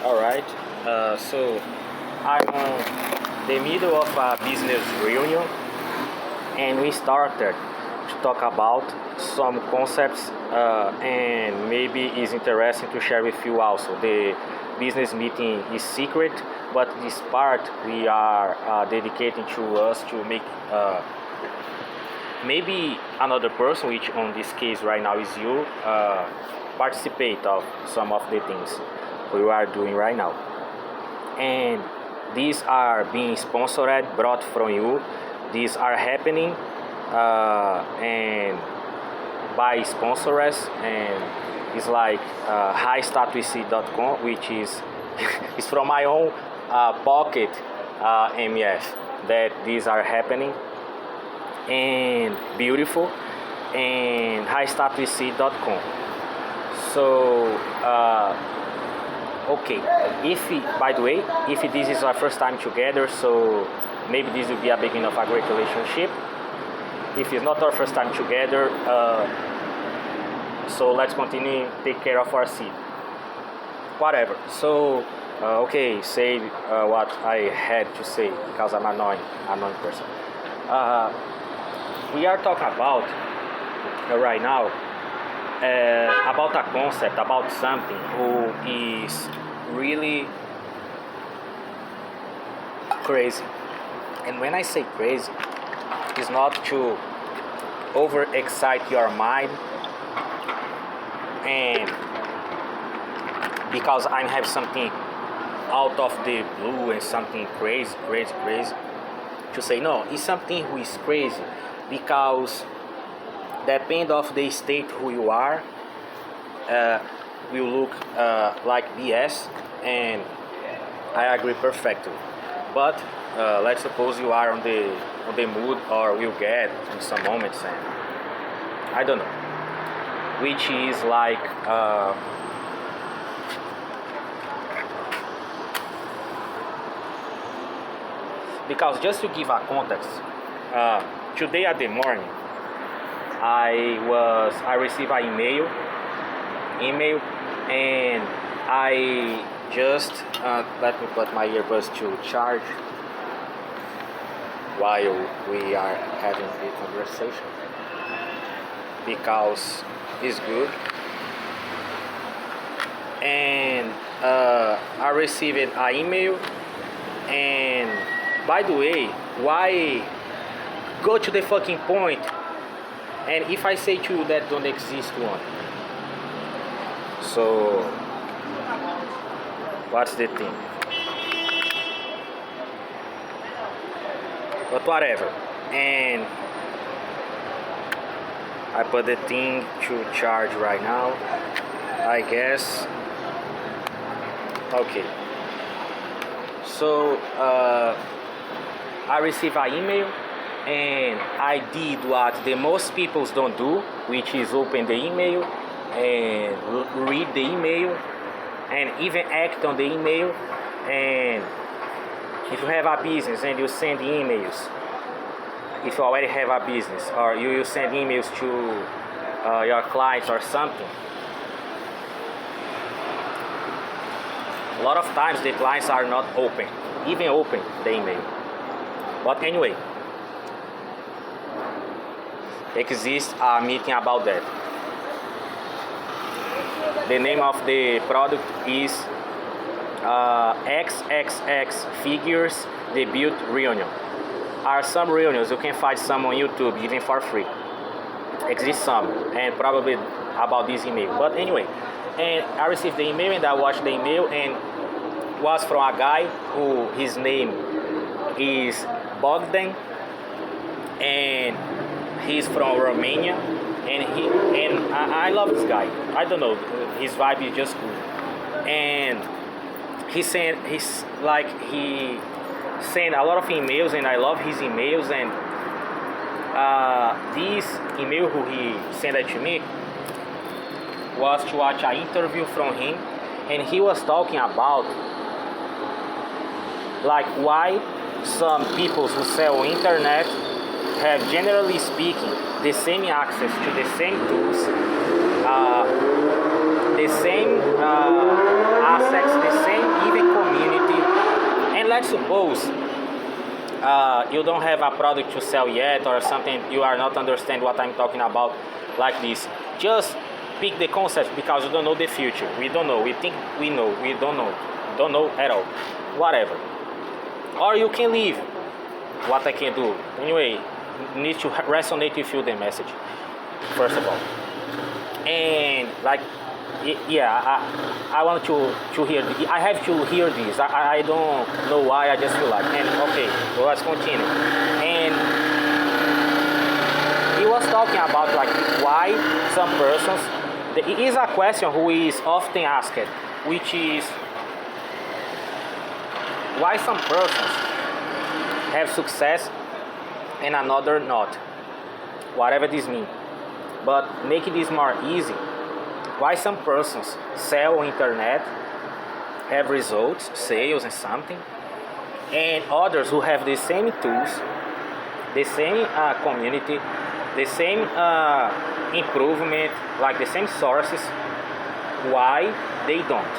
Alright, so I'm on the middle of a business reunion and we started to talk about some concepts and maybe it's interesting to share with you also. The business meeting is secret, but this part we are dedicating to us to make maybe another person, which on this case right now is you, participate of some of the things we are doing right now. And these are being sponsored, brought from you. These are happening and by sponsors, and it's like highstatusc.com, which is is from my own pocket MF that these are happening and beautiful, and highstatusc.com. So okay, if by the way, if this is our first time together, so maybe this will be a beginning of a great relationship. If it's not our first time together, so let's continue take care of our seed. Whatever. So okay, say what I had to say because I'm annoying person. We are talking about right now about a concept, about something who is really crazy. And when I say crazy, it's not to overexcite your mind, and because I have something out of the blue and something crazy, to say no, it's something who is crazy because depend of the state who you are, will look like BS, and I agree perfectly. But let's suppose you are on the mood, or will get in some moments, and I don't know, which is like because just to give a context, today at the morning I received an email, and I just let me put my earbuds to charge while we are having a conversation because it's good. And I received an email, and by the way, why go to the fucking point? And if I say to you that don't exist one, so what's the thing? But whatever. And I put the thing to charge right now, I guess. Okay. So I received an email, and I did what the most people don't do, which is open the email and read the email and even act on the email. And if you have a business and you send emails, if you already have a business, or you send emails to your clients or something, a lot of times the clients are not even open the email. But anyway, exists a meeting about that. The name of the product is XXX Figures Debut Reunion. Are some reunions, you can find some on YouTube even for free. Exists some, and probably about this email. But anyway, and I received the email and I watched the email, and was from a guy who his name is Bogdan, and he's from Romania, and I love this guy. I don't know, his vibe is just cool. And he sent a lot of emails, and I love his emails. And this email who he sent it to me was to watch an interview from him, and he was talking about like why some people who sell internet have, generally speaking, the same access to the same tools, the same assets, the same let's suppose you don't have a product to sell yet, or something, you are not understand what I'm talking about like this. Just pick the concept, because you don't know the future. We don't know. We think we know. We don't know. Don't know at all. Whatever. Or you can leave. What I can do. Anyway, need to resonate with you the message, first of all. And like, yeah, I want to hear. I have to hear this. I don't know why. I just feel like. And okay, so let's continue. And he was talking about like why some persons. It is a question who is often asked, which is why some persons have success and another not. Whatever this means. But making this more easy. Why some persons sell on internet, have results, sales and something, and others who have the same tools, the same community, the same improvement, like the same sources, why they don't?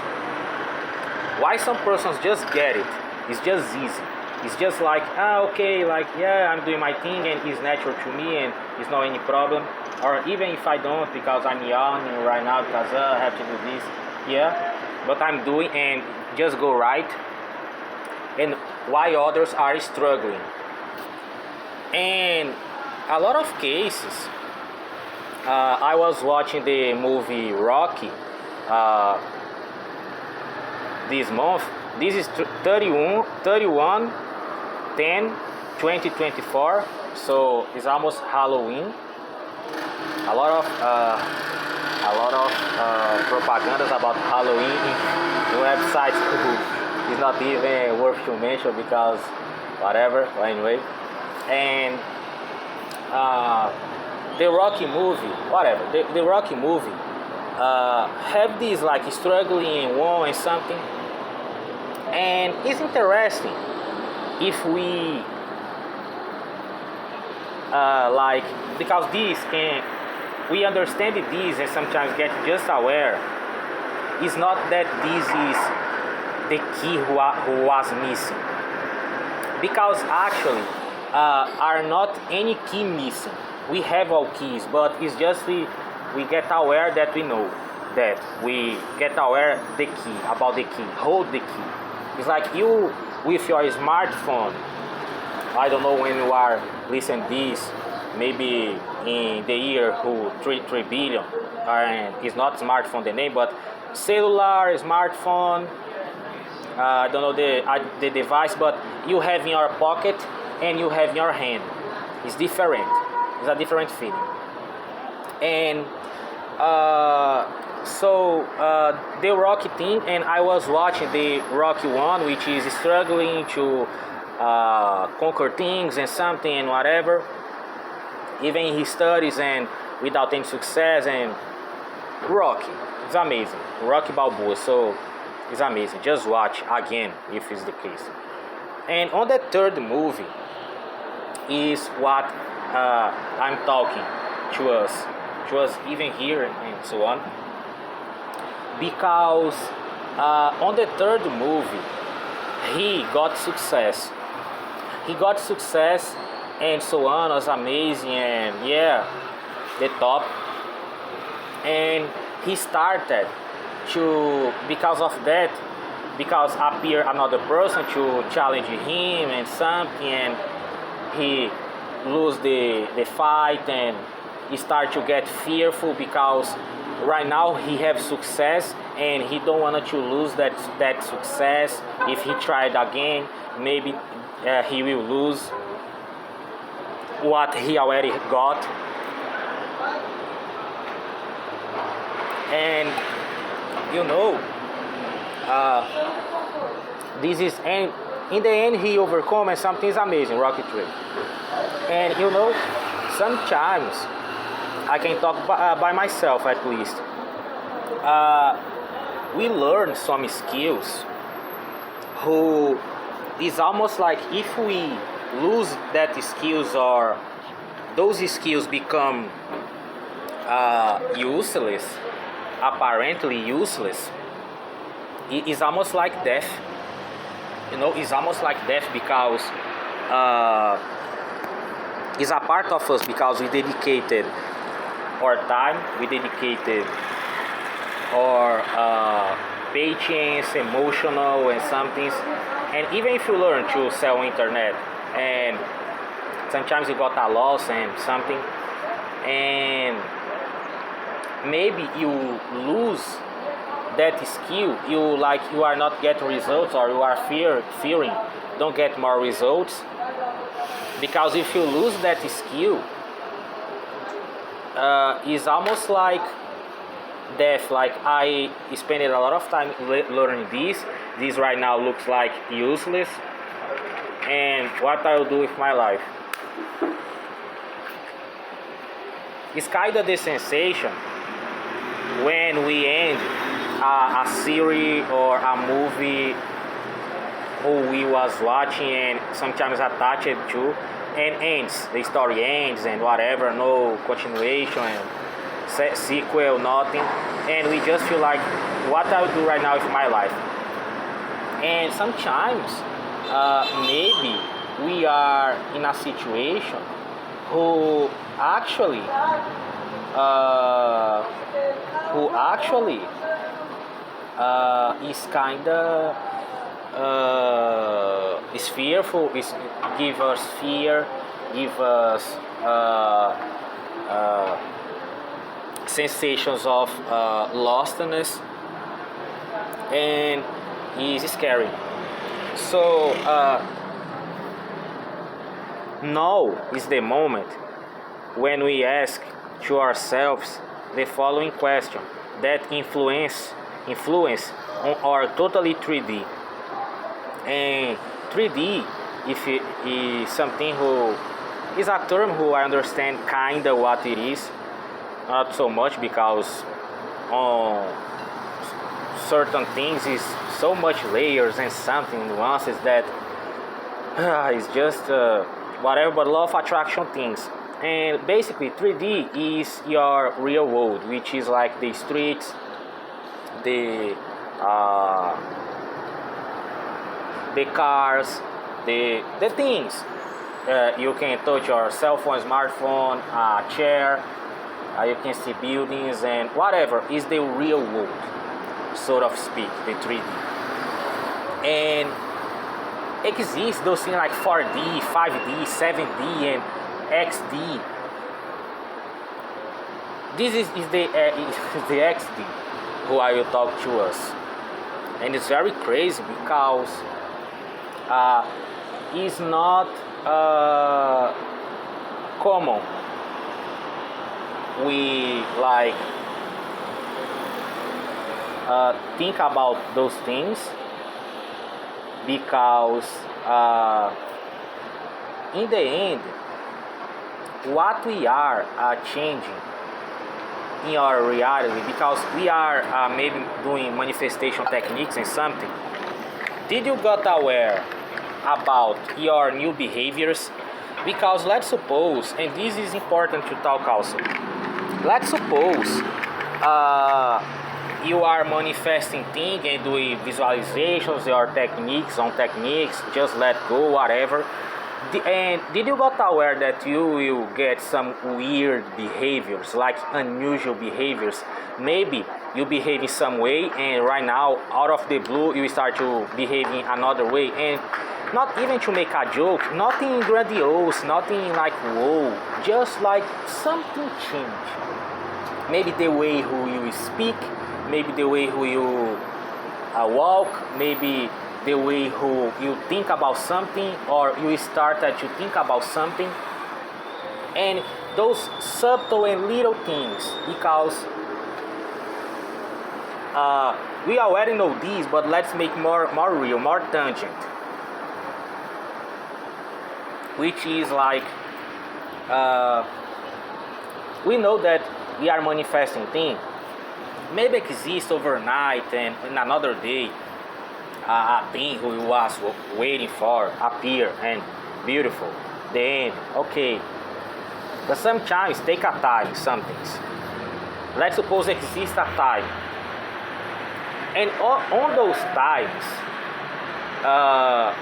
Why some persons just get it? It's just easy. It's just like, okay, like, yeah, I'm doing my thing and it's natural to me and it's not any problem. Or even if I don't, because I'm young right now, because I have to do this, yeah, but I'm doing and just go right. And why others are struggling. And a lot of cases, I was watching the movie Rocky this month. This is 31 10 2024, so it's almost Halloween. A lot of propagandas about Halloween in websites. It's not even worth to mention because whatever. Anyway, and the Rocky movie, whatever. The Rocky movie have this like struggling in war and something, and it's interesting if we like, because this can. We understand this and sometimes get just aware. It's not that this is the key who was missing. Because actually, are not any key missing. We have all keys, but it's just we get aware that we know that. We get aware the key, about the key, hold the key. It's like you with your smartphone. I don't know when you are listening this. Maybe in the year 3 billion, and it's not smartphone the name, but cellular, smartphone, I don't know the device, but you have in your pocket and you have in your hand. It's different. It's a different feeling. And the Rocky thing, and I was watching the Rocky 1, which is struggling to conquer things and something and whatever. Even in his studies and without any success, and Rocky, it's amazing. Rocky Balboa, so it's amazing. Just watch again if it's the case. And on the third movie is what I'm talking to us even here and so on. Because on the third movie, he got success. And so on, was amazing, and yeah, the top. And he started to, because of that, because appear another person to challenge him and something, and he lose the fight, and he start to get fearful because right now he have success and he don't want to lose that success. If he tried again, maybe he will lose what he already got. And you know, this is, and in the end he overcome, and something's amazing, Rocky 3. And you know, sometimes I can talk by myself at least. We learn some skills who is almost like if we lose that skills, or those skills become useless, apparently useless, it is almost like death. It's almost like death because uh, it's a part of us because we dedicated our time, we dedicated our patience, emotional and some things. And even if you learn to sell internet and sometimes you got a loss and something and maybe you lose that skill, you are not getting results or you are fearing don't get more results, because if you lose that skill, it's almost like death. Like I spent a lot of time learning this right now looks like useless, and what I'll do with my life. It's kind of the sensation when we end a series or a movie who we was watching and sometimes attached to, and ends. The story ends and whatever, no continuation and sequel, nothing, and we just feel like, what I'll do right now with my life. And sometimes maybe we are in a situation who actually is kinda is fearful, is give us fear, give us sensations of lostness, and is scary. So now is the moment when we ask to ourselves the following question that influence on our totally 3D. And 3D, if it is something who is a term who I understand kinda what it is, not so much because on certain things is so much layers and something nuances that it's just whatever, but law of attraction things. And basically 3D is your real world, which is like the streets, the cars, the things you can touch, your cell phone, smartphone, chair, you can see buildings and whatever is the real world, so to speak, the 3D. And exists those things like 4D, 5D, 7D and XD. This is the XD who I will talk to us, and it's very crazy because it's not common. We like think about those things because in the end what we are changing in our reality, because we are maybe doing manifestation techniques and something. Did you got aware about your new behaviors? Because let's suppose, and this is important to talk also, let's suppose you are manifesting things and doing visualizations or techniques, just let go, whatever. And did you got aware that you will get some weird behaviors, like unusual behaviors? Maybe you behave in some way, and right now, out of the blue, you start to behave in another way, and not even to make a joke, nothing grandiose, nothing like whoa, just like something changed. Maybe the way who you speak, maybe the way who you walk, maybe the way who you think about something, or you started to think about something. And those subtle and little things, because we already know these, but let's make more real, more tangent, which is like we know that we are manifesting things maybe exist overnight, and in another day a thing who was waiting for appear and beautiful, the end, okay. But sometimes take a time, some things. Let's suppose exists a time, and on those times uh,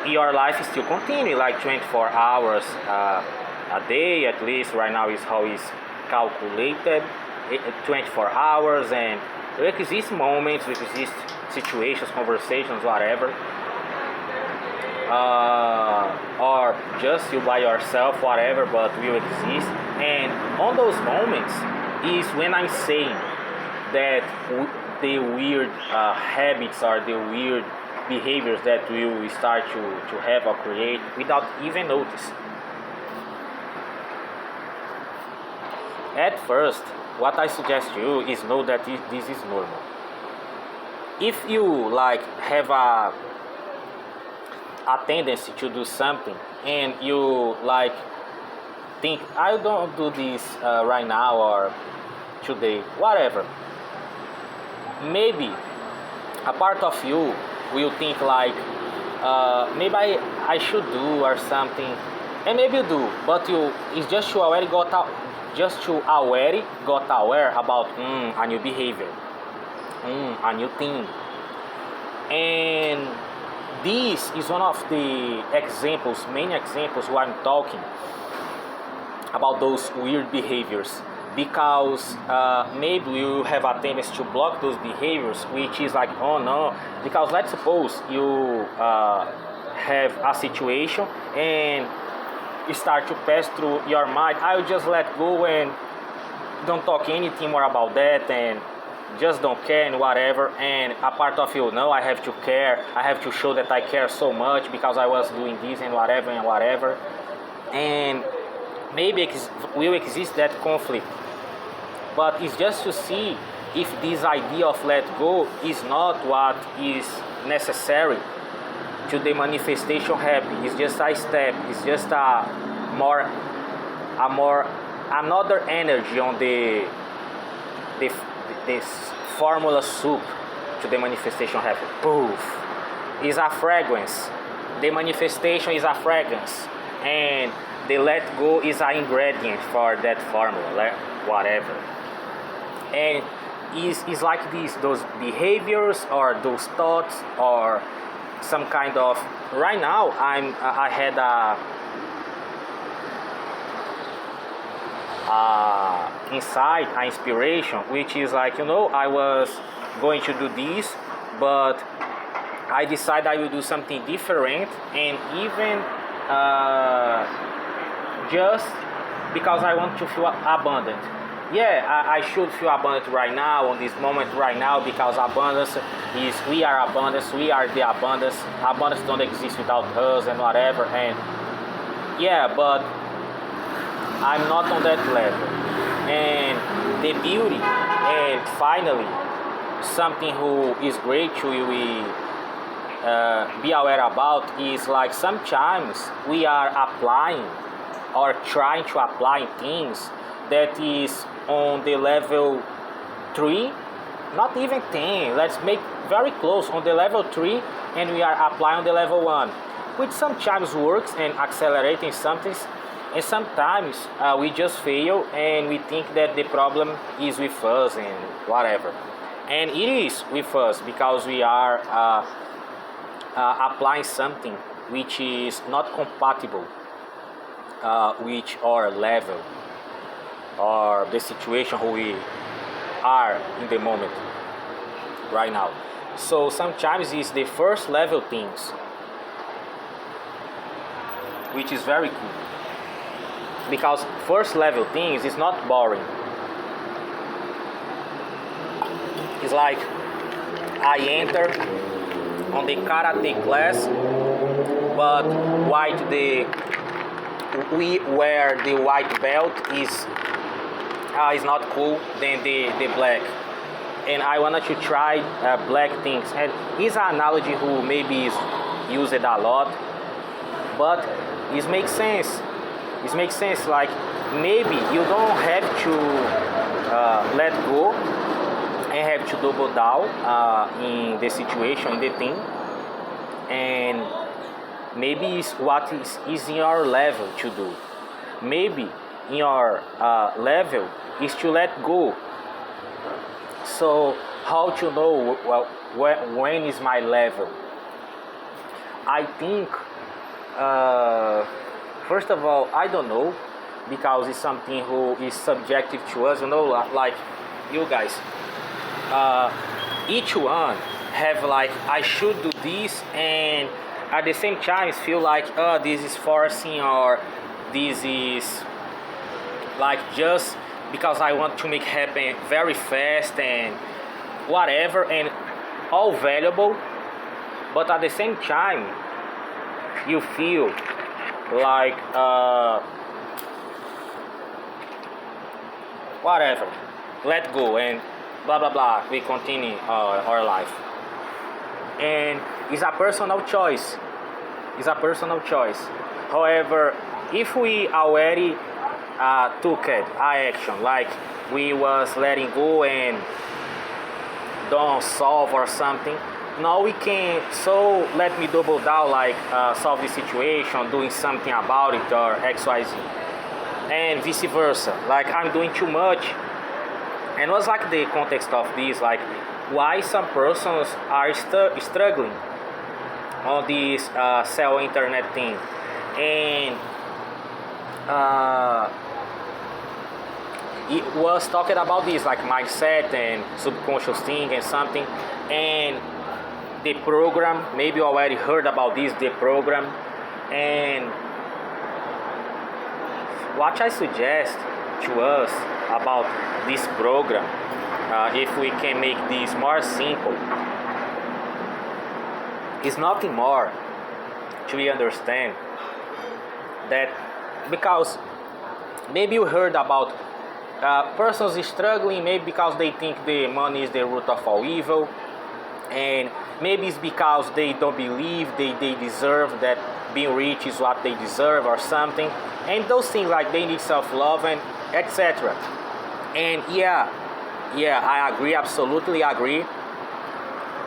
your life is still continuing like 24 hours a day, at least right now is how it's calculated. 24 hours, and there exist moments, there exist situations, conversations, whatever, or just you by yourself, whatever, but will exist. And on those moments is when I'm saying that the weird habits or the weird behaviors that we will start to have or create without even notice. At first, what I suggest to you is know that this is normal. If you like have a tendency to do something and you like think I don't do this right now or today, whatever, maybe a part of you will think like maybe I should do or something, and maybe you do, but you it's just you already got out, just to already got aware about a new behavior, a new thing. And this is one of the examples, main examples where I'm talking about those weird behaviors, because maybe you have a tendency to block those behaviors, which is like, oh no, because let's suppose you have a situation and you start to pass through your mind, I'll just let go and don't talk anything more about that and just don't care and whatever. And a part of you, no, I have to care, I have to show that I care so much because I was doing this and whatever and whatever. And maybe will exist that conflict, but it's just to see if this idea of let go is not what is necessary to the manifestation happen. It's just a step, it's just a more another energy on the this formula soup to the manifestation happen. Poof, is a fragrance. The manifestation is a fragrance, and the let go is an ingredient for that formula, whatever. And is like this, those behaviors or those thoughts or some kind of. Right now, I had a insight, an inspiration, which is like, I was going to do this, but I decided I will do something different, and even just because I want to feel abundant. Yeah, I should feel abundant right now, on this moment right now, because abundance is, we are abundance, we are the abundance. Abundance don't exist without us and whatever, and yeah, but I'm not on that level. And the beauty, and finally, something who is great to we be aware about is like sometimes we are applying or trying to apply things that is on the level 3, not even 10, let's make very close on the level 3, and we are applying on the level 1, which sometimes works and accelerating something, and sometimes we just fail and we think that the problem is with us and whatever, and it is with us because we are applying something which is not compatible with our level or the situation who we are in the moment right now. So sometimes it's the first level things, which is very cool, because first level things is not boring. It's like I enter on the karate class, but we where the white belt is not cool than the black, and I wanted to try black things, and it's an analogy who maybe is used a lot, but it makes sense. It makes sense, like maybe you don't have to let go and have to double down in the situation, in the thing, and maybe it's what is in your level to do. Maybe in your level is to let go. So how to know, well, when is my level? I think, uh, first of all, I don't know, because it's something who is subjective to us, like you guys. Uh, each one have like I should do this, and at the same time feel like this is forcing, or this is like just because I want to make happen very fast and whatever, and all valuable, but at the same time you feel like whatever, let go and blah blah blah, we continue our life. And it's a personal choice, however, if we already took it action, like we was letting go and don't solve or something, now we can, so let me double down, like solve the situation, doing something about it, or xyz, and vice versa, like I'm doing too much. And what's like the context of this, like why some persons are struggling on this cell internet thing. And it was talking about this, like mindset and subconscious thing and something, and the program, maybe you already heard about this, the program. And what I suggest to us about this program, if we can make this more simple, is nothing more to understand that, because maybe you heard about persons struggling, maybe because they think the money is the root of all evil, and maybe it's because they don't believe they deserve, that being rich is what they deserve or something, and those things, like they need self-love and etc. And yeah, I agree, absolutely agree.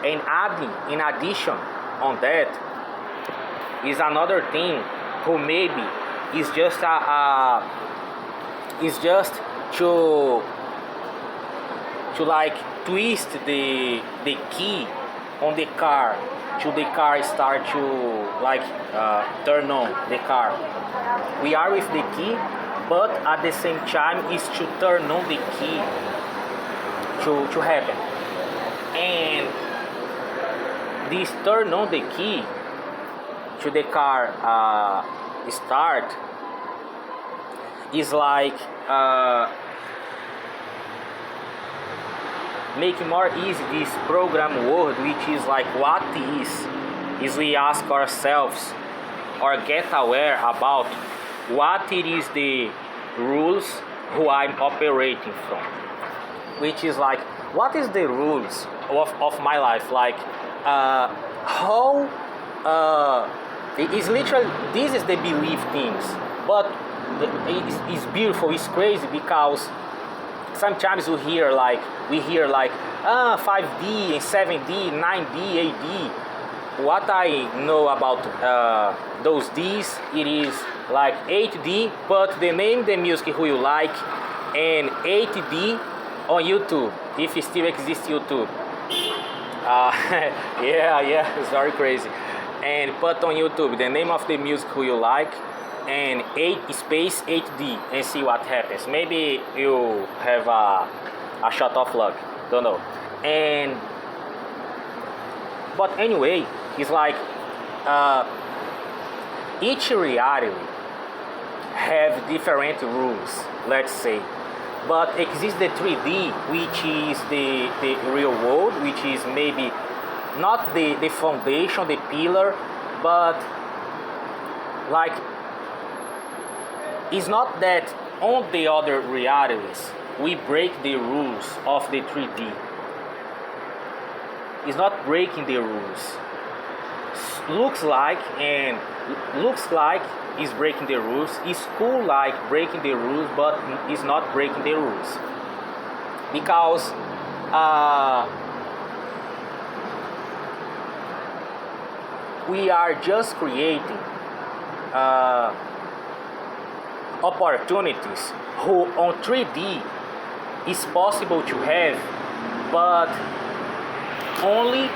And adding, in addition on that, is another thing who maybe is just to like twist the key on the car, to the car start to like turn on the car. We are with the key, but at the same time is to turn on the key to happen. And this turn on the key to the car start is like make more easy this program word, which is like what is we ask ourselves or get aware about what it is the rules who I'm operating from, which is like what is the rules of my life, like how it is literally, this is the belief things, but it's beautiful, it's crazy, because sometimes we hear like 5D and 7D, 9D, 8D. What I know about those Ds, it is like 8D, but the name the music who you like, and 8D on YouTube, if it still exists YouTube. Yeah, it's very crazy. And put on YouTube the name of the music who you like, and 8 space 8D, and see what happens. Maybe you have a shot of luck, don't know. And but anyway, it's like each reality have different rules, let's say, but exists the 3D, which is the real world, which is maybe not the foundation, the pillar, but like it's not that on the other realities we break the rules of the 3D. It's not breaking the rules. Looks like is breaking the rules. It's cool like breaking the rules, but it's not breaking the rules, because we are just creating opportunities who on 3D is possible to have, but only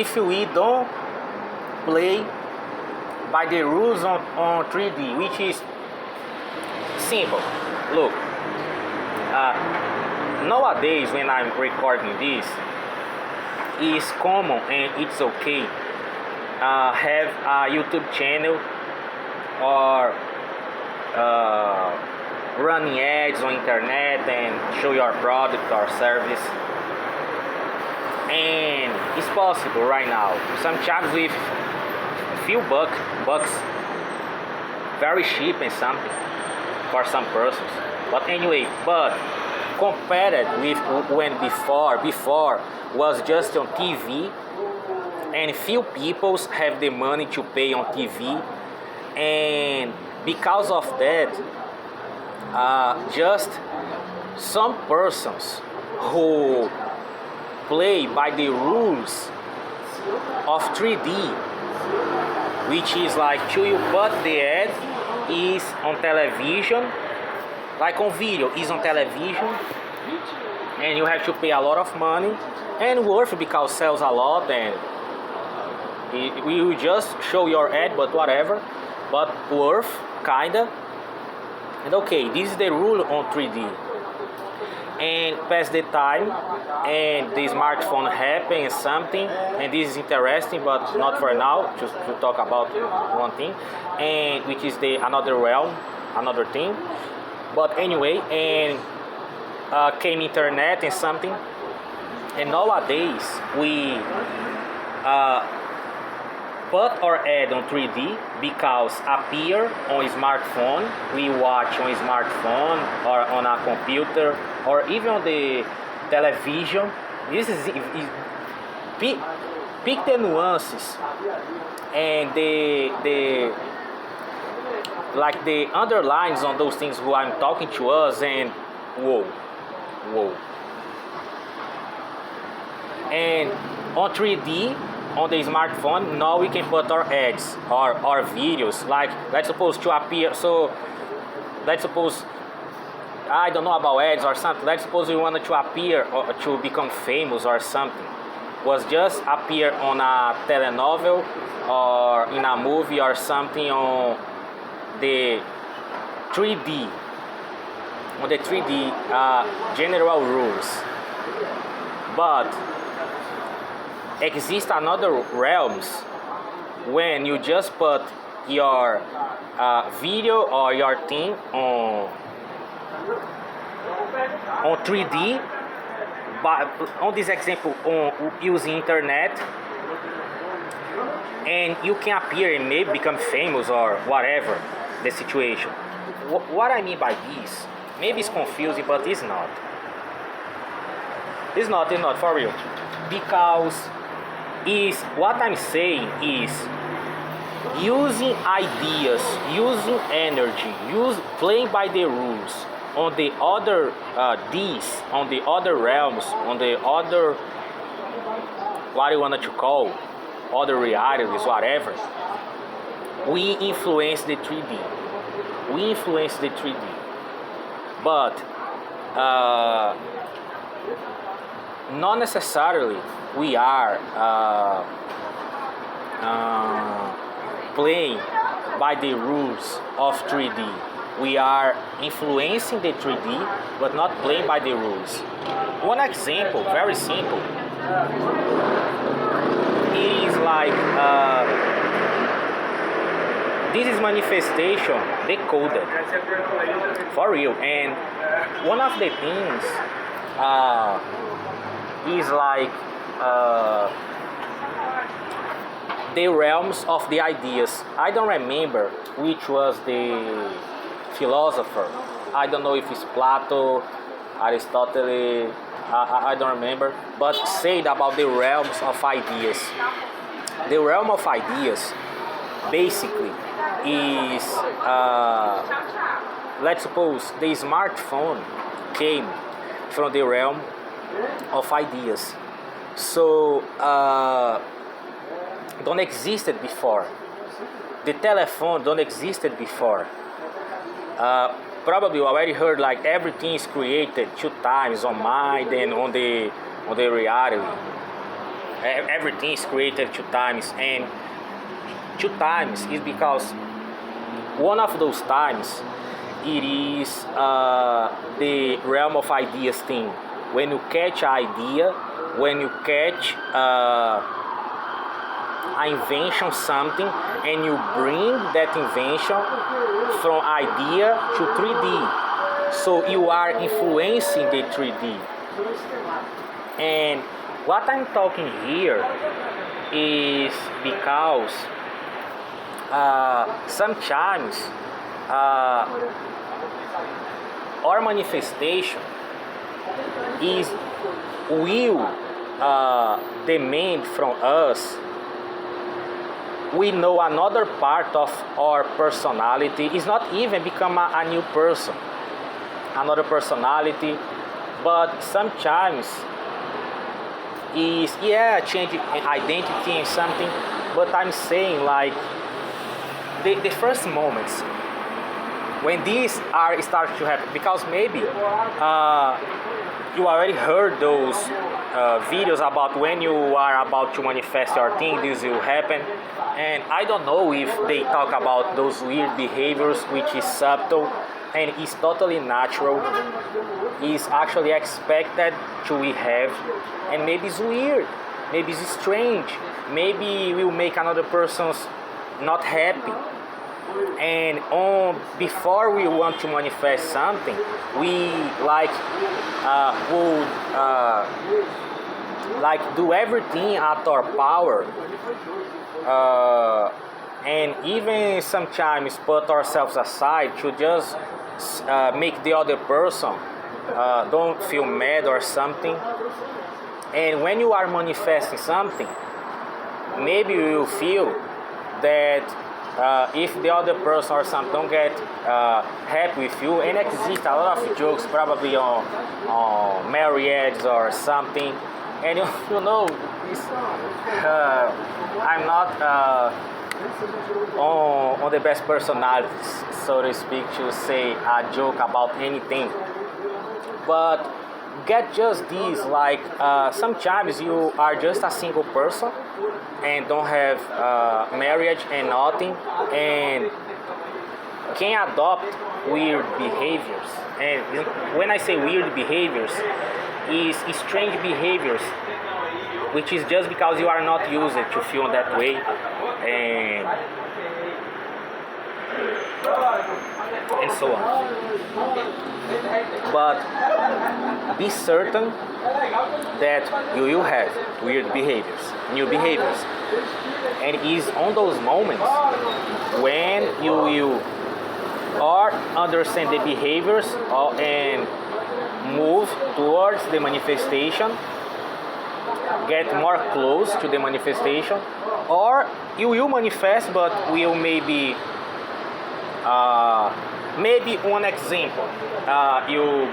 if we don't play by the rules on 3D, which is simple. Look, nowadays when I'm recording this, it's common and it's okay have a YouTube channel or running ads on internet and show your product or service, and it's possible right now. Sometimes with few bucks, very cheap and something for some persons. But anyway, compared with when before was just on TV, and few people have the money to pay on TV, and because of that, just some persons who play by the rules of 3D, which is like till you put the ad is on television, like on video is on television, and you have to pay a lot of money, and worth because sells a lot, and it will just show your ad, but whatever, but worth kinda. And okay, this is the rule on 3D. And pass the time, and the smartphone happens something, and this is interesting, but not for now. Just to talk about one thing, and which is the another realm, another thing. But anyway, and came internet and something, and nowadays we put our ad on 3D because appear on smartphone, we watch on smartphone or on a computer or even on the television. This is pick the nuances and the like the underlines on those things who I'm talking to us, and whoa. And on 3D on the smartphone, now we can put our ads or our videos, like let's suppose to appear. So let's suppose, I don't know about ads or something, let's suppose we wanted to appear or to become famous or something, was just appear on a telenovel or in a movie or something on the 3D, general rules. But exist another realms when you just put your video or your thing on 3D, but on this example on using internet, and you can appear and maybe become famous or whatever the situation. What I mean by this, maybe it's confusing, but it's not. It's not for real, because is what I'm saying is using ideas, using energy, playing by the rules on the other on the other realms, on the other, what you want to call, other realities, whatever. We influence the 3D. But not necessarily we are playing by the rules of 3D. We are influencing the 3D, but not playing by the rules. One example, very simple, is like this is manifestation decoded for real, and one of the things is like the realms of the ideas. I don't remember which was the philosopher. I don't know if it's Plato, Aristotle, I don't remember, but said about the realms of ideas. The realm of ideas basically is, let's suppose the smartphone came from the realm of ideas. So don't existed before. The telephone don't existed before. Probably already heard like everything is created 2 times on mind and on the reality. everything is created 2 times, and 2 times is because one of those times it is the realm of ideas thing. When you catch an idea, when you catch an invention, something, and you bring that invention from idea to 3D. So you are influencing the 3D. And what I'm talking here is because sometimes our manifestation is will demand from us. We know another part of our personality is not even become a new person, another personality, but sometimes is changing identity and something. But I'm saying like the first moments when these are start to happen, because maybe you already heard those videos about when you are about to manifest your thing, this will happen. And I don't know if they talk about those weird behaviors, which is subtle and is totally natural, is actually expected to we have, and maybe it's weird, maybe it's strange, maybe will make another person's not happy. And before we want to manifest something, we would do everything at our power, and even sometimes put ourselves aside to just make the other person don't feel mad or something. And when you are manifesting something, maybe you will feel that if the other person or something don't get happy with you, and exist a lot of jokes probably on marriage or something, and you know this, I'm not on the best personalities, so to speak, to say a joke about anything, but get just this, like sometimes you are just a single person and don't have marriage and nothing, and can adopt weird behaviors. And when I say weird behaviors, is strange behaviors, which is just because you are not used to feel that way, and so on. But be certain that you will have weird behaviors, new behaviors, and it is on those moments when you will or understand the behaviors and move towards the manifestation, get more close to the manifestation, or you will manifest but will maybe one example, you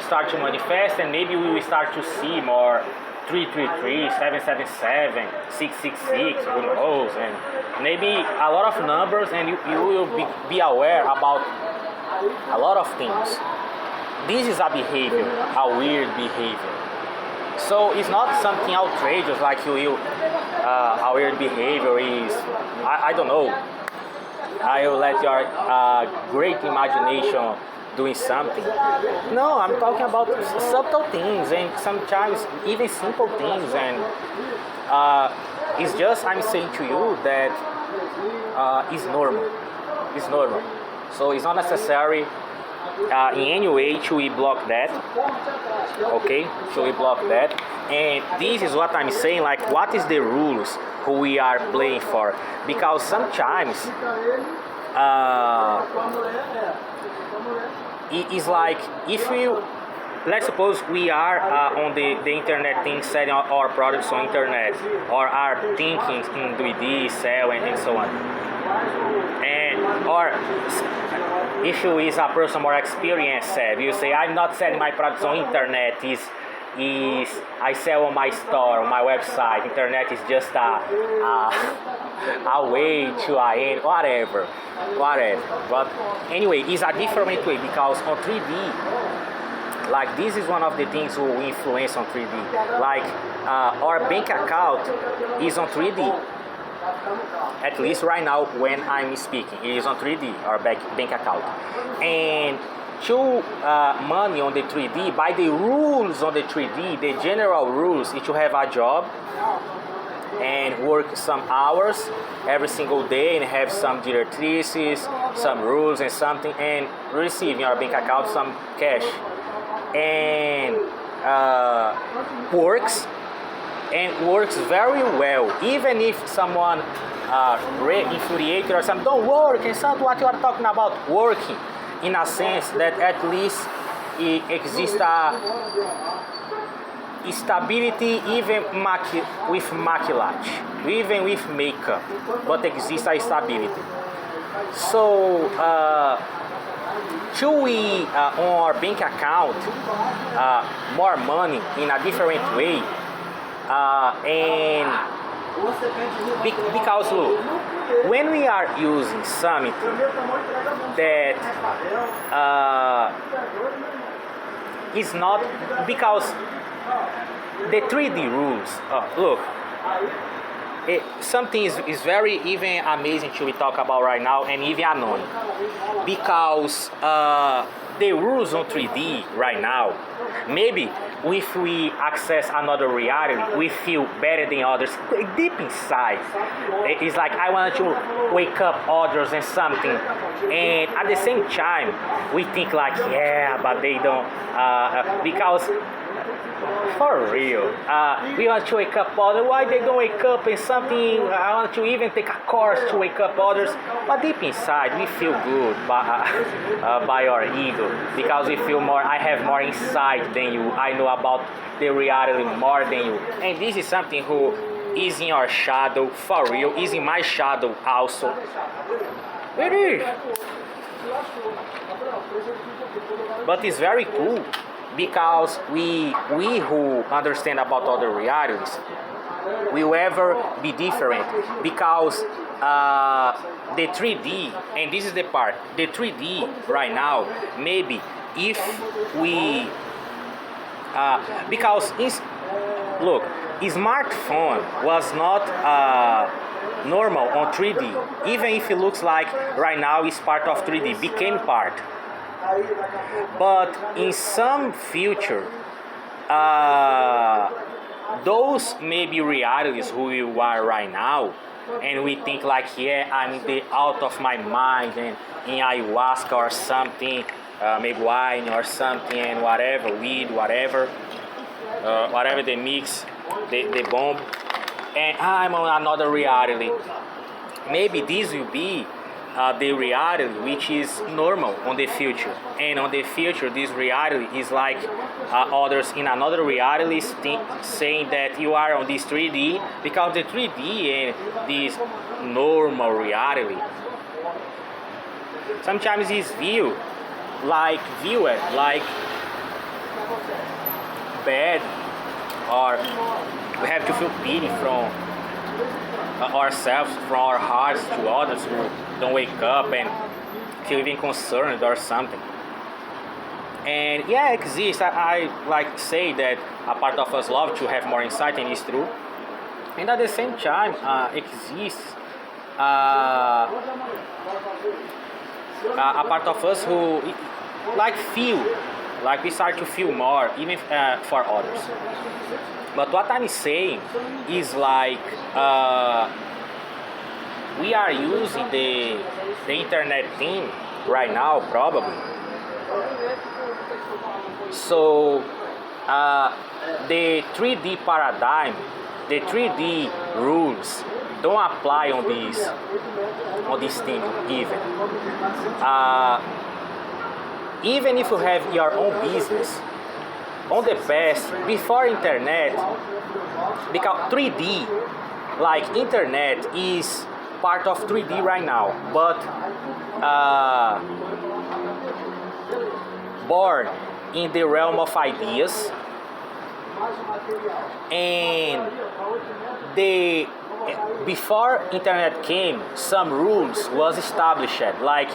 start to manifest, and maybe we will start to see more 333, 777, 666, who knows, and maybe a lot of numbers, and you will be aware about a lot of things. This is a behavior, a weird behavior. So it's not something outrageous like a weird behavior is, I don't know, I will let your great imagination doing something. No, I'm talking about subtle things and sometimes even simple things, and it's just I'm saying to you that it's normal. It's normal. So it's not necessary in any way to we block that. Okay, so we block that. And this is what I'm saying, like what is the rules who we are playing for, because sometimes it is like if we, let's suppose we are on the internet thing, selling our products on internet, or are thinking in 3D, sell and so on, and or if you is a person more experienced, you say I'm not selling my products on internet, is I sell on my store, on my website. Internet is just a way to end, whatever. But anyway, it's a different way, because on 3D Like this is one of the things who influence on 3D. Like our bank account is on 3D. At least right now when I'm speaking, it is on 3D, our bank account. And to money on the 3D, by the rules on the 3D, the general rules is to have a job and work some hours every single day and have some directrices, some rules and something, and receive in our bank account some cash. And works very well, even if someone infuriated or something, don't work and something. What you are talking about working, in a sense that at least it exists a stability even with maquillage, even with makeup, but exists a stability. So should we on our bank account more money in a different way, and because look, when we are using something that is not, because the 3D rules, look, something is very even amazing to we talk about right now, and even annoying, because the rules on 3D right now, maybe if we access another reality, we feel better than others deep inside. It's like I want to wake up others and something, and at the same time we think like, yeah, but they don't, because for real, we want to wake up others. Why they don't wake up and something? I want to even take a course to wake up others. But deep inside, we feel good by our ego, because we feel more. I have more insight than you. I know about the reality more than you. And this is something who is in our shadow for real. Is in my shadow also. It is. But it's very cool, because we who understand about other realities will ever be different, because the 3D, and this is the part, the 3D right now, maybe if we because look, smartphone was not normal on 3D, even if it looks like right now it's part of 3D, became part. But in some future, those maybe realities who you are right now, and we think like, yeah, I'm out of my mind and in ayahuasca or something, maybe wine or something, and whatever, weed, whatever they mix, the bomb, and I'm on another reality. Maybe this will be the reality which is normal on the future, and on the future this reality is like others in another reality saying that you are on this 3D, because the 3D and this normal reality sometimes is viewed like bad, or we have to feel pity from ourselves, from our hearts to others who don't wake up and feel even concerned or something. And yeah, it exists. I like say that a part of us love to have more insight, and it's true. And at the same time, exists a part of us who like feel, like we start to feel more, even for others. But what I'm saying is like we are using the internet thing right now, probably. So the 3D paradigm, the 3D rules don't apply on this thing even. Even if you have your own business, on the past, before internet, because 3D, like internet is part of 3D right now, but born in the realm of ideas, and the before internet came, some rules was established, like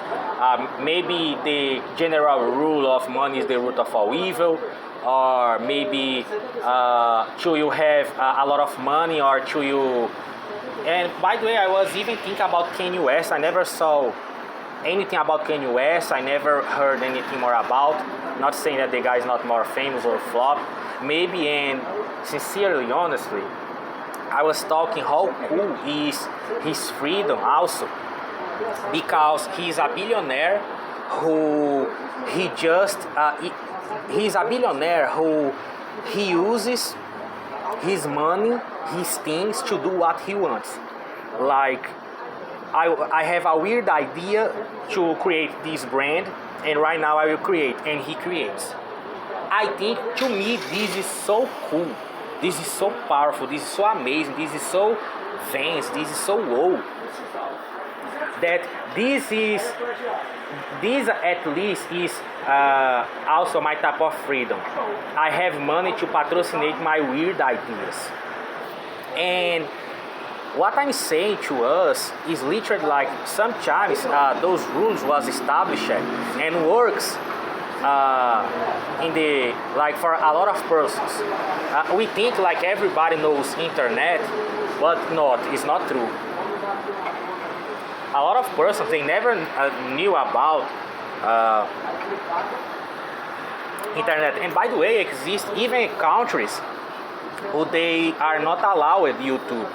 maybe the general rule of money is the root of all evil, or maybe should you have a lot of money, or should you. And by the way, I was even thinking about Kanye West. I never saw anything about Kanye West. I never heard anything more about. Not saying that the guy is not more famous or flop. Maybe, and sincerely, honestly, I was talking how cool is his freedom also, because he's a billionaire who he's a billionaire who he uses his money, his things to do what he wants. Like I have a weird idea to create this brand, and right now I will create, and he creates. I think, to me, this is so cool. This is so powerful. This is so amazing. This is so advanced. This is so low. That this at least is also my type of freedom. I have money to patrocitate my weird ideas. And what I'm saying to us is literally like sometimes those rules was established and works in the like for a lot of persons. We think like everybody knows internet, but not. It's not true. A lot of persons, they never knew about internet. And by the way, exist even countries who they are not allowed YouTube.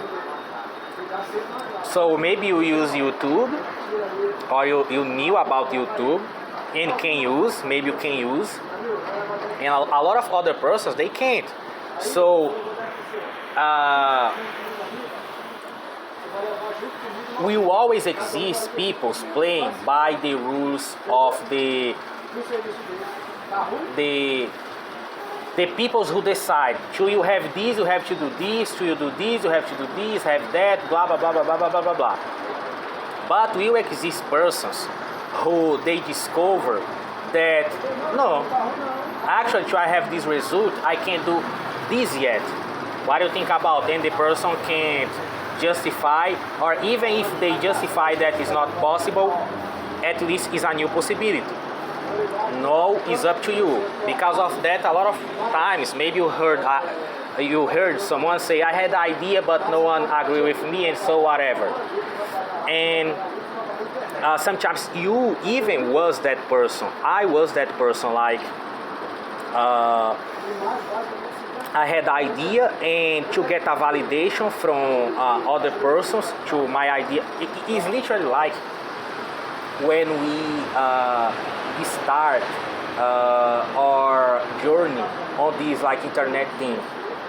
So maybe you use YouTube, or you knew about YouTube and can use, maybe you can use, and a lot of other persons, they can't. So will always exist people playing by the rules of the peoples who decide, should you have this, you have to do this, should you do this, you have to do this, have that, blah blah blah blah blah blah blah blah. But will exist persons who they discover that no, actually to I have this result, I can't do this yet. What do you think about? And the person can't justify, or even if they justify that is not possible, at least is a new possibility. No, it's up to you. Because of that, a lot of times maybe you heard someone say, I had the idea but no one agree with me, and so whatever. And sometimes you even was that person. I was that person, like I had the idea, and to get a validation from other persons to my idea. It is literally like when we start our journey on this like internet thing,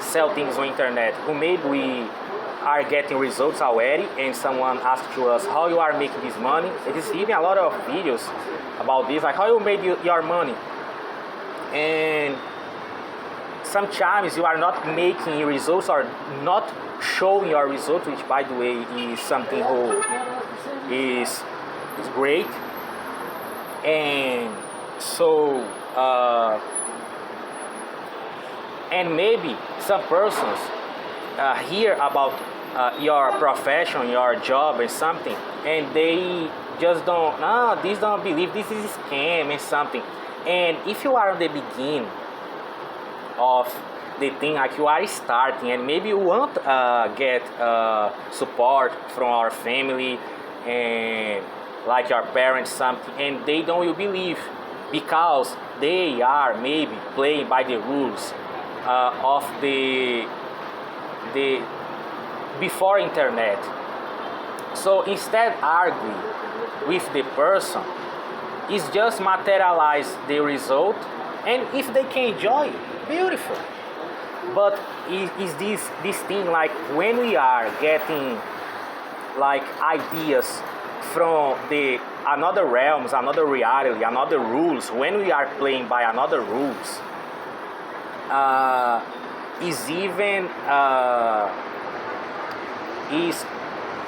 sell things on internet, who maybe we are getting results already, and someone asks to us how you are making this money. It is even a lot of videos about this, like how you made your money. And sometimes you are not making results or not showing your results, which by the way is something who is great. And so and maybe some persons hear about your profession, your job and something, and they just don't believe this is a scam and something. And if you are on the beginning of the thing, like you are starting, and maybe you want get support from our family and like your parents something, and they don't will believe because they are maybe playing by the rules of the before internet. So instead argue with the person, is just materialize the result, and if they can enjoy, beautiful. But is this thing like when we are getting like ideas from the another realms, another reality, another rules, when we are playing by another rules, is even is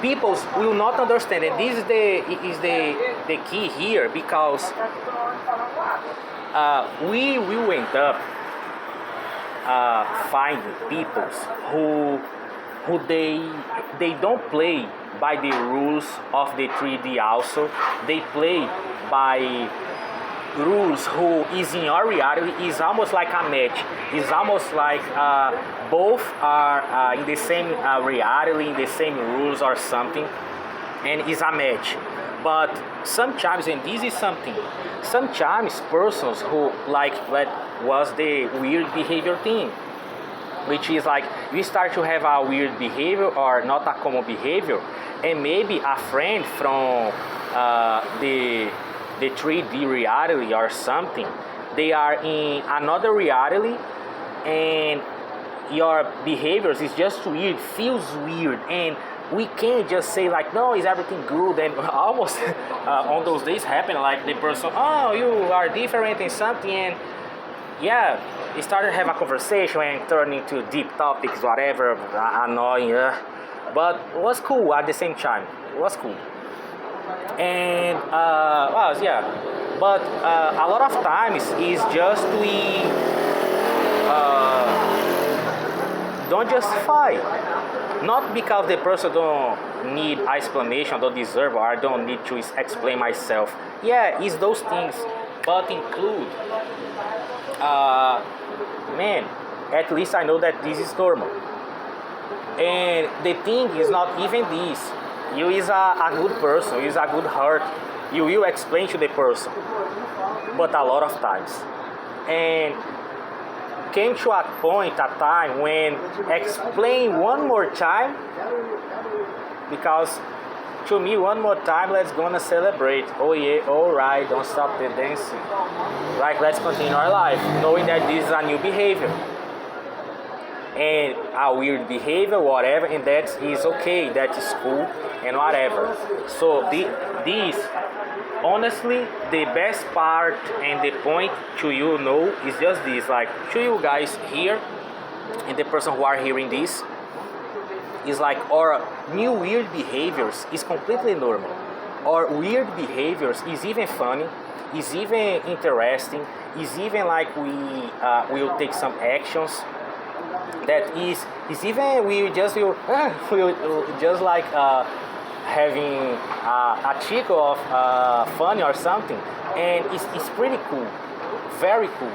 people will not understand, and this is the key here, because we will end up finding people who who they don't play by the rules of the 3D also. They play by rules who is in your reality. Is almost like a match. It's almost like both are in the same reality, in the same rules or something, and it's a match. But sometimes, and this is something, sometimes persons who like that was the weird behavior thing, which is like you start to have a weird behavior or not a common behavior, and maybe a friend from the 3D reality or something, they are in another reality, and your behaviors is just weird, feels weird, and we can't just say like, no, is everything good, and almost on those days happen like the person, oh, you are different in something, and yeah, we started to have a conversation and turn into deep topics, whatever, annoying, but it was cool at the same time. It was cool. And well, yeah, but a lot of times is just we don't justify, not because the person don't need explanation, don't deserve, or I don't need to explain myself. Yeah, it's those things, but include man, at least I know that this is normal. And the thing is not even this. You is a good person, you is a good heart. You will explain to the person, but a lot of times. And came to a point, a time when explain one more time, because to me one more time, let's gonna celebrate. Oh yeah, alright, don't stop the dancing. Like let's continue our life, knowing that this is a new behavior. And a weird behavior, whatever, and that is okay, that is cool, and whatever. So this, honestly, the best part and the point to you know is just this, like to you guys here, and the person who are hearing this, is like our new weird behaviors is completely normal. Our weird behaviors is even funny, is even interesting, is even like we will take some actions that is even we just will just like having a tickle of funny or something, and it's pretty cool, very cool.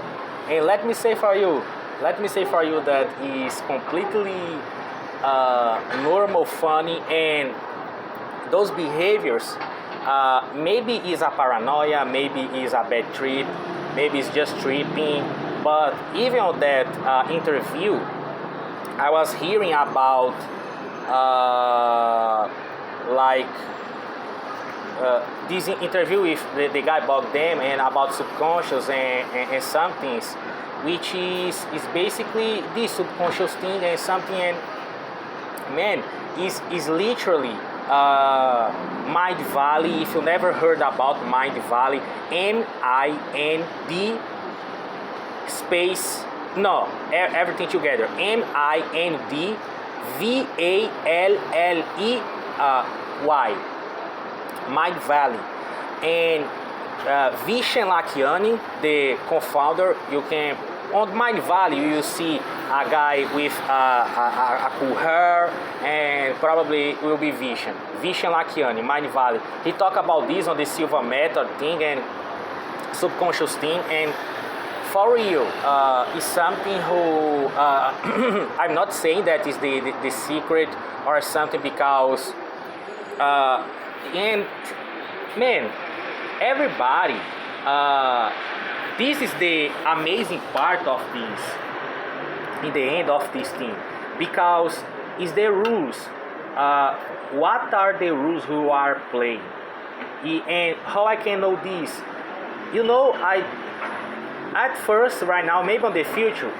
And let me say for you that is completely normal, funny, and those behaviors maybe is a paranoia, maybe is a bad trip, maybe it's just tripping. But even on that interview, I was hearing about this interview with the guy Bogdan, and about subconscious and some things, which is basically this subconscious thing and something, and man, is literally Mind Valley. If you never heard about Mind Valley, MIND space, no, everything together, MIND VALLEY, Mind Valley. And Vishen Lakiani, the co-founder, you can, on Mind Valley you see a guy with a cool hair, and probably will be Vishen Lakiani, Mind Valley. He talk about this on the Silva method thing and subconscious thing, and for real, is something who I'm not saying that is the secret or something, because and man, everybody, this is the amazing part of this, in the end of this thing, because it's the rules. What are the rules who are playing? And how I can know this? You know, at first, right now, maybe in the future,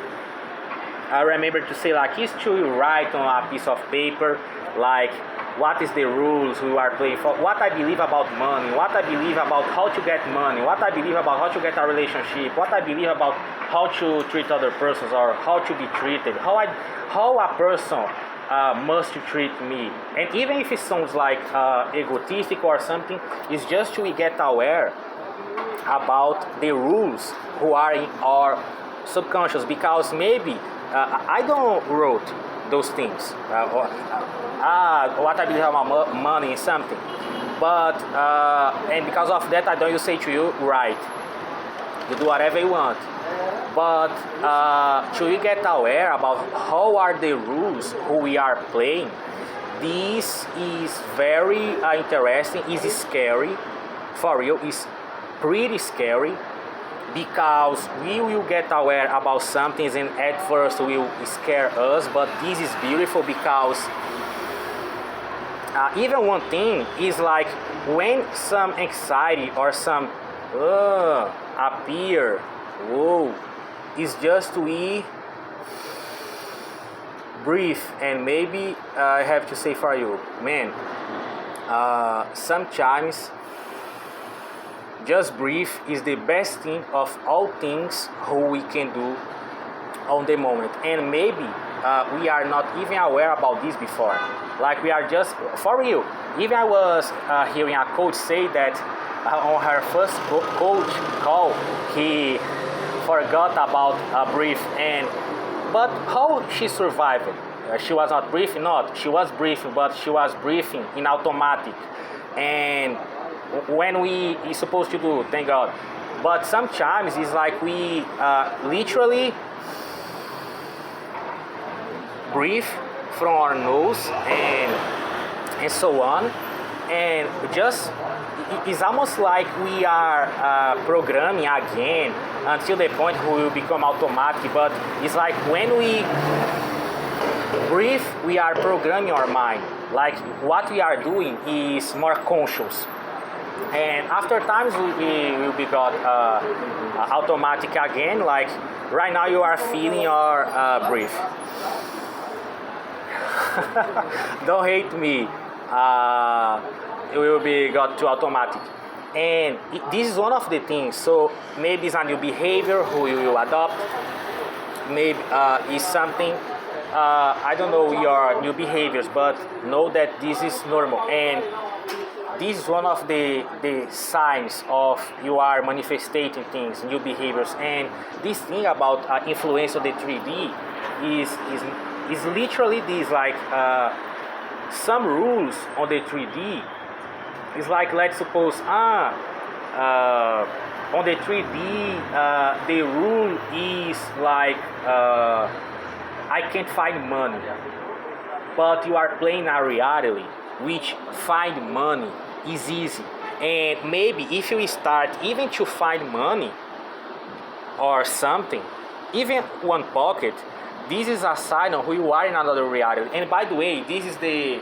I remember to say like, it's to write on a piece of paper, like what is the rules who are playing for, what I believe about money, what I believe about how to get money, what I believe about how to get a relationship, what I believe about how to treat other persons or how to be treated, how a person must treat me. And even if it sounds like egotistic or something, it's just to get aware about the rules who are in our subconscious, because maybe I don't wrote those things, what I believe about money is something, but and because of that I don't say to you, right, you do whatever you want. But should we get aware about how are the rules who we are playing? This is very interesting. Is scary, for real. It's pretty scary, because we will get aware about some things and at first will scare us. But this is beautiful, because even one thing is like when some anxiety or some appear, whoa, it's just we breathe. And maybe I have to say for you, man, sometimes just breathe is the best thing of all things who we can do on the moment. And maybe we are not even aware about this before, like we are just, for real. Even I was hearing a coach say that on her first coach call he forgot about breathe. And but how she survived? She was not breathing, not she was breathing, but she was breathing in automatic. And when we is supposed to do, thank God. But sometimes it's like we literally breathe from our nose and so on, and just it's almost like we are programming again until the point who will become automatic. But it's like when we breathe, we are programming our mind. Like what we are doing is more conscious, and after times we will be got automatic again. Like right now you are feeling your breath. Don't hate me. It will be got to automatic, and this is one of the things. So maybe it's a new behavior who you will adopt. Maybe is something I don't know your new behaviors, but know that this is normal, and this is one of the signs of you are manifesting things, new behaviors. And this thing about influence of the 3D is literally this, like some rules on the 3D. It's like, let's suppose on the 3D the rule is like I can't find money, but you are playing a reality which find money is easy. And maybe if you start even to find money or something, even one pocket, this is a sign of who you are in another reality. And by the way, this is the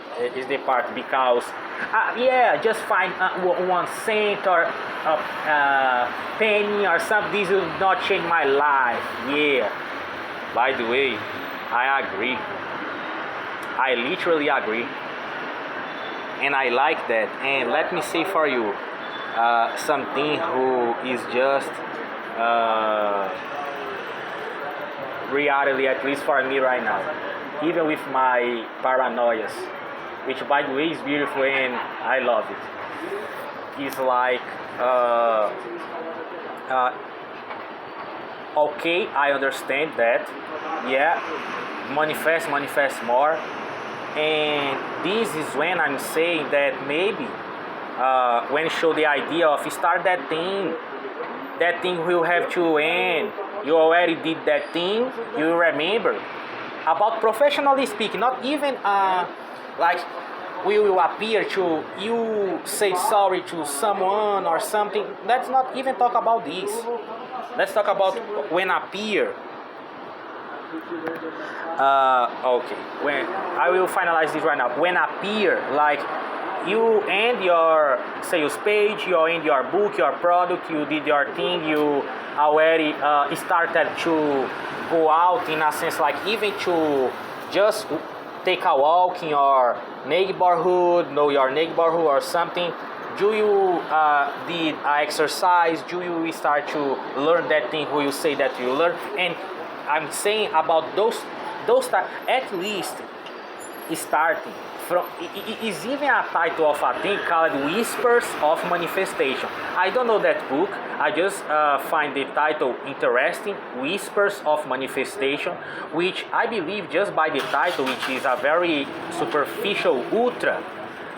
part, because just find 1 cent or a penny or something. This will not change my life. Yeah. By the way, I agree. I literally agree. And I like that. And let me say for you something who is just reality, at least for me right now, even with my paranoias, which by the way is beautiful and I love it. It's like okay, I understand that, yeah, manifest more. And this is when I'm saying that maybe when you show the idea of start that thing will have to end. You already did that thing, you remember. About professionally speaking, not even like we will appear to you say sorry to someone or something. Let's not even talk about this. Let's talk about when appear. Okay, when I will finalize this right now. When appear, like you end your sales page, you end your book, your product, you did your thing, you already started to go out, in a sense, like even to just take a walk in your neighborhood, know your neighborhood or something. Do you did exercise? Do you start to learn that thing who you say that you learn? And I'm saying about those at least starting is even a title of a thing called Whispers of Manifestation. I don't know that book. I just find the title interesting, Whispers of Manifestation, which I believe just by the title, which is a very superficial, ultra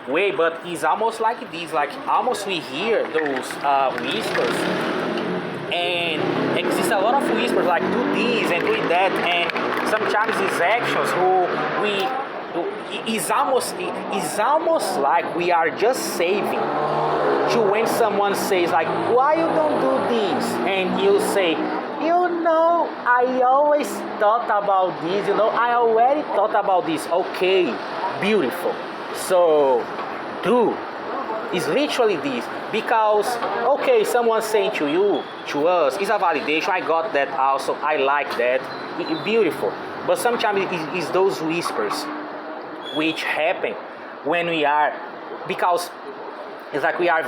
way, but it's almost like this, like almost we hear those whispers, and exists a lot of whispers like do this and do that, and sometimes these actions who we is almost like we are just saving to when someone says like, why you don't do this, and you say, I always thought about this, I already thought about this. Okay, beautiful. So do is literally this, because okay, someone saying to us is a validation. I got that also, I like that, beautiful. But sometimes it's those whispers which happen when we are, because it's like we are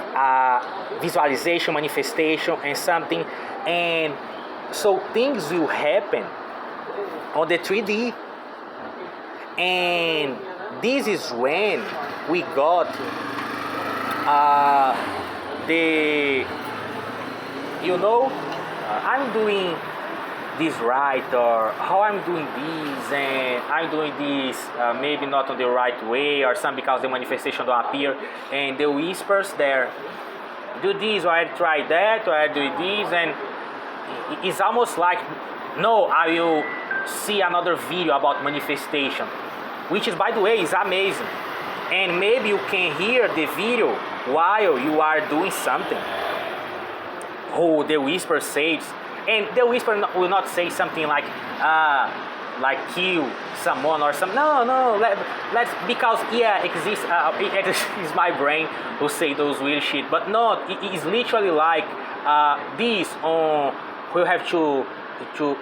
visualization, manifestation, and something, and so things will happen on the 3D, and this is when we got I'm doing this right, or how I'm doing this, and I'm doing this maybe not on the right way, or some because the manifestation don't appear, and the whispers there, do this, or I try that, or I do this, and it's almost like, no, I will see another video about manifestation, which is, by the way, is amazing, and maybe you can hear the video while you are doing something, who the whisper says. And the whisper will not say something like kill someone or something. No, let's because it exists my brain who say those weird shit. But no, it is literally like this on we have to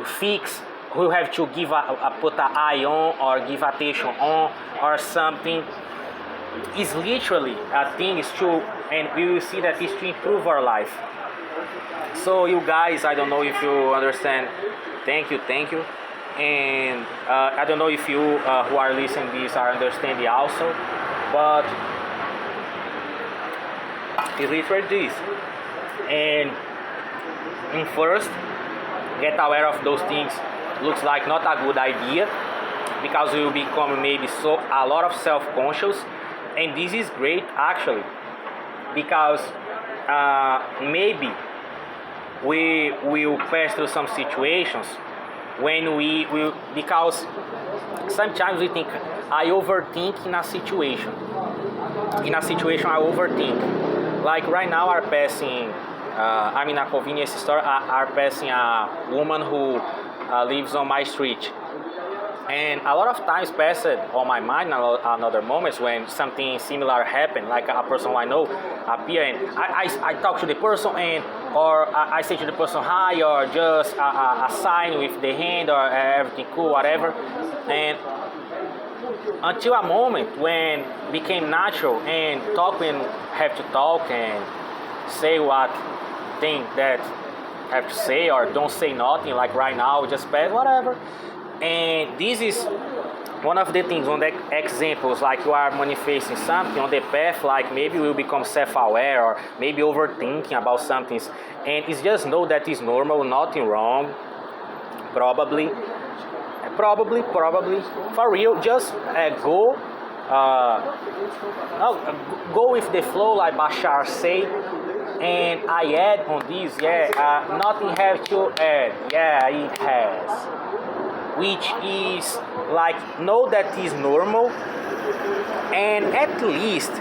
fix. We have to give put an eye on, or give attention on, or something. It's literally a thing is to, and we will see that it's to improve our life. So you guys, I don't know if you understand. Thank you, and I don't know if you who are listening this are understanding also, but it's literally this. And first, get aware of those things. Looks like not a good idea, because we will become maybe a lot of self-conscious, and this is great actually, because maybe we will pass through some situations when we will, because sometimes we think I overthink in a situation. I overthink. Like right now, are passing. I'm in a convenience store. Are passing a woman who lives on my street. And a lot of times passed on my mind in other moments when something similar happened, like a person I know appear, and I talk to the person, or I say to the person hi, or just a sign with the hand, or everything cool, whatever. And until a moment when became natural, and talk when have to talk, and say what thing that have to say, or don't say nothing, like right now, just pass, whatever. And this is one of the things, on the examples, like you are manifesting something on the path, like maybe you will become self-aware, or maybe overthinking about something, and it's just know that it's normal, nothing wrong, probably, for real, just go with the flow, like Bashar say. And I add on this, nothing have to add, it has, which is like, know that is normal, and at least,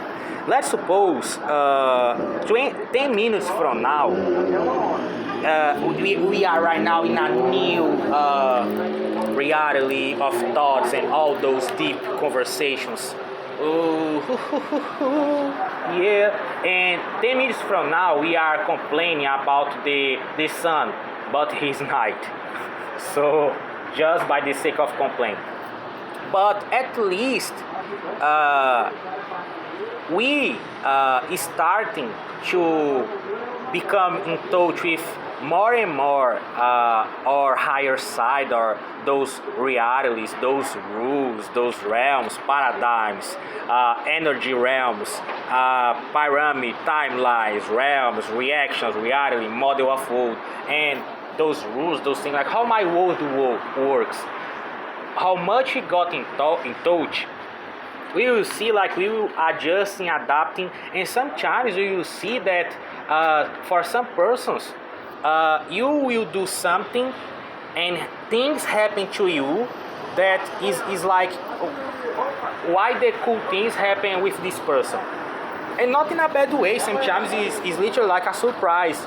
let's suppose 10 minutes from now, we are right now in a new reality of thoughts and all those deep conversations. And 10 minutes from now, we are complaining about the sun, but it's night. So, just by the sake of complaint. But at least we starting to become in touch with more and more our higher side, or those realities, those rules, those realms, paradigms, energy realms, pyramid, timelines, realms, reactions, reality, model of world, and those rules, those things, like how my world works, how much we got in touch, we will see like we will adjusting, adapting, and sometimes we will see that for some persons, you will do something and things happen to you that is like, why the cool things happen with this person, and not in a bad way. Sometimes it's literally like a surprise,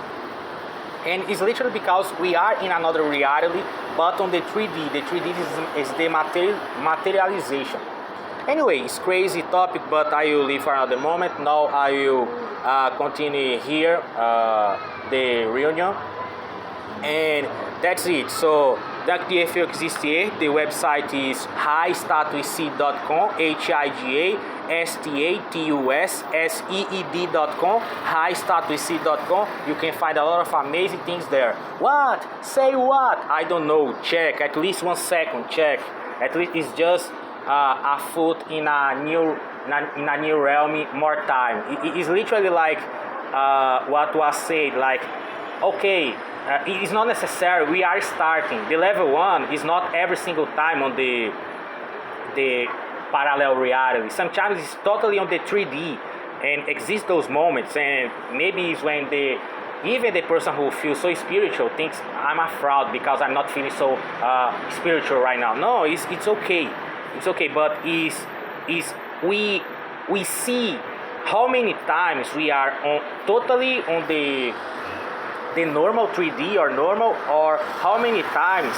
and it's literally because we are in another reality, but on the 3D. The 3D is the materialization. Anyway, it's crazy topic, but I will leave for another moment. Now I will continue here the reunion, and that's it. So DFU exists here. The website is hightatuseed.com, HIGASTATUSSEED.com, hightatuseed.com. You can find a lot of amazing things there. What? Say what? I don't know. Check at least 1 second. Check. At least it's just a foot in a new realm. More time. It is literally like what was said. Like, okay. It is not necessary. We are starting. The level 1 is not every single time on the parallel reality. Sometimes it's totally on the 3D, and exist those moments. And maybe it's when even the person who feels so spiritual thinks I'm a fraud because I'm not feeling so spiritual right now. No, it's okay. It's okay. But we see how many times we are totally on the normal 3D or normal, or how many times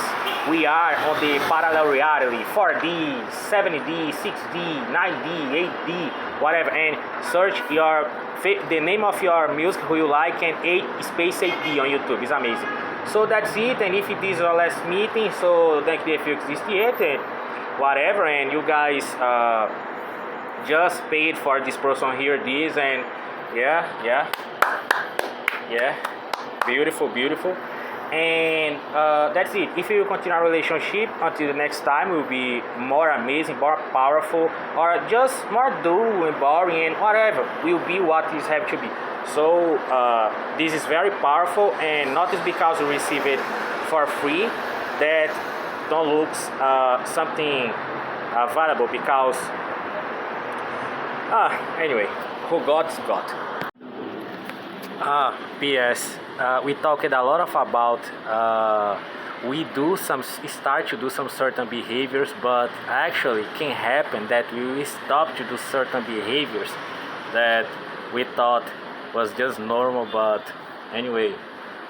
we are on the parallel reality, 4D, 7D, 6D, 9D, 8D, whatever, and search the name of your music who you like, and 8D on YouTube. It's amazing. So that's it, and if it is our last meeting, so thank you if you exist yet, and whatever, and you guys just paid for this person here, this, and yeah. Beautiful, and that's it. If you continue our relationship until the next time, will be more amazing, more powerful, or just more dull and boring, and whatever will be what is have to be. So this is very powerful, and not just because you receive it for free that don't look something valuable, because anyway, who God's God. P.S. We talked a lot about we start to do some certain behaviors, but actually it can happen that we will stop to do certain behaviors that we thought was just normal, but anyway,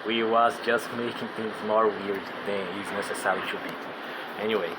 we was just making things more weird than is necessary to be. Anyway.